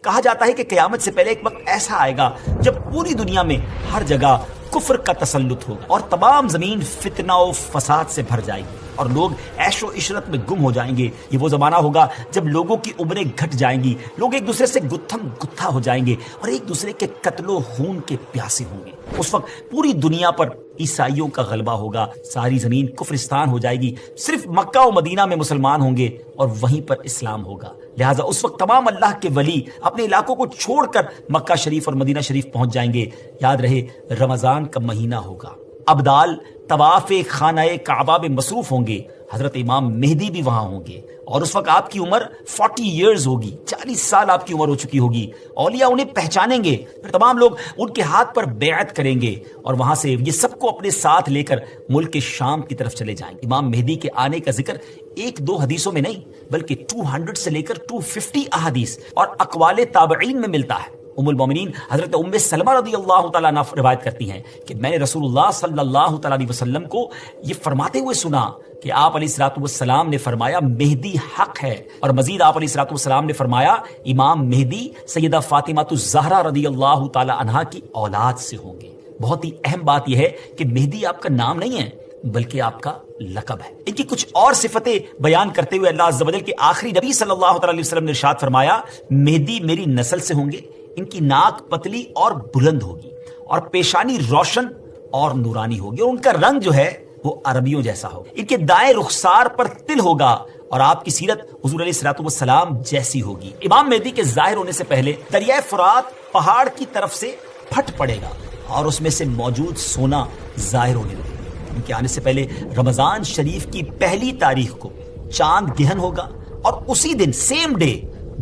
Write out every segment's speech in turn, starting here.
کہا جاتا ہے کہ قیامت سے پہلے ایک وقت ایسا آئے گا جب پوری دنیا میں ہر جگہ کفر کا تسلط ہوگا اور تمام زمین فتنہ و فساد سے بھر جائے گی اور لوگ عیش و عشرت میں گم ہو جائیں گے. یہ وہ زمانہ ہوگا جب لوگوں کی عمریں گھٹ جائیں گی, لوگ ایک دوسرے سے گتھم گتھا ہو جائیں گے اور ایک دوسرے کے قتل و خون کے پیاسے ہوں گے. اس وقت پوری دنیا پر عیسائیوں کا غلبہ ہوگا, ساری زمین کفرستان ہو جائے گی, صرف مکہ و مدینہ میں مسلمان ہوں گے اور وہیں پر اسلام ہوگا. لہٰذا اس وقت تمام اللہ کے ولی اپنے علاقوں کو چھوڑ کر مکہ شریف اور مدینہ شریف پہنچ جائیں گے. یاد رہے رمضان کا مہینہ ہوگا, ابدال طواف خانہ کعبہ میں مصروف ہوں گے, حضرت امام مہدی بھی وہاں ہوں گے اور اس وقت آپ کی عمر 40 ایئرز ہوگی, 40 سال آپ کی عمر ہو چکی ہوگی. اولیاء انہیں پہچانیں گے, پھر تمام لوگ ان کے ہاتھ پر بیعت کریں گے اور وہاں سے یہ سب کو اپنے ساتھ لے کر ملک شام کی طرف چلے جائیں گے. امام مہدی کے آنے کا ذکر ایک دو حدیثوں میں نہیں بلکہ 200 سے لے کر 250 احادیث اور اقوال تابعین میں ملتا ہے. ام المومنین حضرت ام سلمہ رضی اللہ تعالیٰ عنہ روایت کرتی ہیں کہ میں نے رسول اللہ صلی اللہ تعالیٰ علیہ وسلم کو یہ فرماتے ہوئے سنا کہ آپ علیہ الصلوۃ والسلام نے فرمایا مہدی حق ہے, اور مزید آپ علیہ الصلوۃ والسلام نے فرمایا امام مہدی سیدہ فاطمہ الزہرا رضی اللہ تعالیٰ عنہا کی اولاد سے ہوں گے. بہت ہی اہم بات یہ ہے کہ مہدی آپ کا نام نہیں ہے بلکہ آپ کا لقب ہے. ان کی کچھ اور صفتیں بیان کرتے ہوئے اللہ عز و جل کے آخری نبی صلی اللہ تعالیٰ علیہ وسلم نے ارشاد فرمایا مہدی میری نسل سے ہوں گے, ان کی ناک پتلی اور بلند ہوگی اور پیشانی روشن اور نورانی ہوگی اور ان کا رنگ جو ہے وہ عربیوں جیسا ہوگا. ان کے دائیں رخسار پر تل ہوگا اور آپ کی سیرت حضور علیہ الصلوۃ والسلام جیسی ہوگی. امام مہدی کے ظاہر ہونے سے پہلے دریائے فرات پہاڑ کی طرف سے پھٹ پڑے گا اور اس میں سے موجود سونا ظاہر ہونے لگے گا. ان کے آنے سے پہلے رمضان شریف کی پہلی تاریخ کو چاند گہن ہوگا اور اسی دن سیم ڈے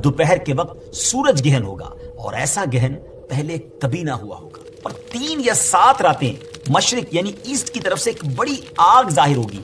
دوپہر کے وقت سورج گہن ہوگا, اور ایسا گہن پہلے کبھی نہ ہوا ہوگا. اور 3 یا 7 راتیں مشرق یعنی ایسٹ کی طرف سے ایک بڑی آگ ظاہر ہوگی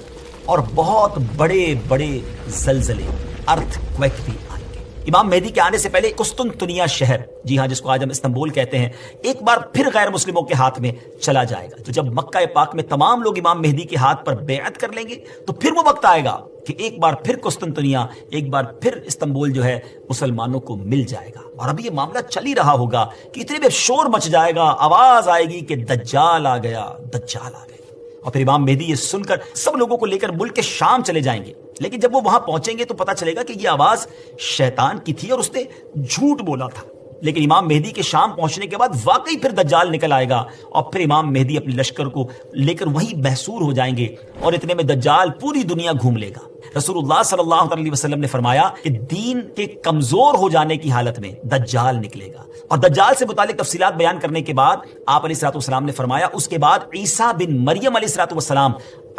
اور بہت بڑے بڑے زلزلے ارتھ کویک بھی آئیں گے. امام مہدی کے آنے سے پہلے قسطنطنیہ شہر, جی ہاں جس کو آج ہم استنبول کہتے ہیں, ایک بار پھر غیر مسلموں کے ہاتھ میں چلا جائے گا. تو جب مکہ پاک میں تمام لوگ امام مہدی کے ہاتھ پر بیعت کر لیں گے تو پھر وہ وقت آئے گا کہ ایک بار پھر قسطنطنیہ, ایک بار پھر استنبول جو ہے مسلمانوں کو مل جائے گا. اور ابھی یہ معاملہ چل ہی رہا ہوگا کہ اتنے میں شور مچ جائے گا, آواز آئے گی کہ دجال آ گیا, دجال آ گیا. اور پھر امام مہدی یہ سن کر سب لوگوں کو لے کر ملک کے شام چلے جائیں گے. لیکن جب وہ وہاں پہنچیں گے تو پتہ چلے گا کہ یہ آواز شیطان کی تھی اور اس نے جھوٹ بولا تھا. لیکن امام مہدی کے شام پہنچنے کے بعد واقعی پھر دجال نکل آئے گا اور پھر امام مہدی اپنے لشکر کو لے کر وہیں محصور ہو جائیں گے اور اتنے میں دجال پوری دنیا گھوم لے گا. رسول اللہ صلی اللہ علیہ وسلم نے فرمایا کہ دین کے کمزور ہو جانے کی حالت میں دجال نکلے گا. اور دجال سے متعلق تفصیلات بیان کرنے کے بعد آپ علیہ الصلوۃ والسلام نے فرمایا اس کے بعد عیسیٰ بن مریم علیہ الصلوۃ والسلام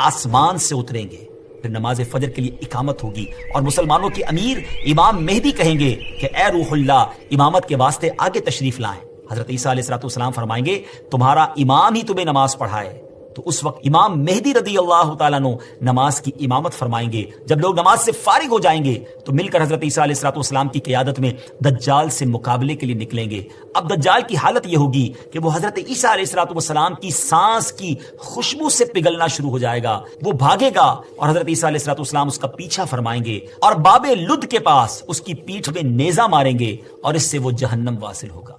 آسمان سے اتریں گے, پھر نماز فجر کے لیے اقامت ہوگی اور مسلمانوں کے امیر امام مہدی کہیں گے کہ اے روح اللہ امامت کے واسطے آگے تشریف لائیں. حضرت عیسیٰ علیہ الصلوۃ والسلام فرمائیں گے تمہارا امام ہی تمہیں نماز پڑھائے. تو اس وقت امام مہدی رضی اللہ تعالیٰ عنہ نماز کی امامت فرمائیں گے. جب لوگ نماز سے فارغ ہو جائیں گے تو مل کر حضرت عیسیٰ علیہ الصلوۃ والسلام کی قیادت میں دجال سے مقابلے کے لیے نکلیں گے. اب دجال کی حالت یہ ہوگی کہ وہ حضرت عیسیٰ علیہ الصلوۃ والسلام کی سانس کی خوشبو سے پگھلنا شروع ہو جائے گا. وہ بھاگے گا اور حضرت عیسیٰ علیہ الصلوۃ والسلام اس کا پیچھا فرمائیں گے اور باب لد کے پاس اس کی پیٹھ میں نیزہ ماریں گے اور اس سے وہ جہنم واصل ہوگا.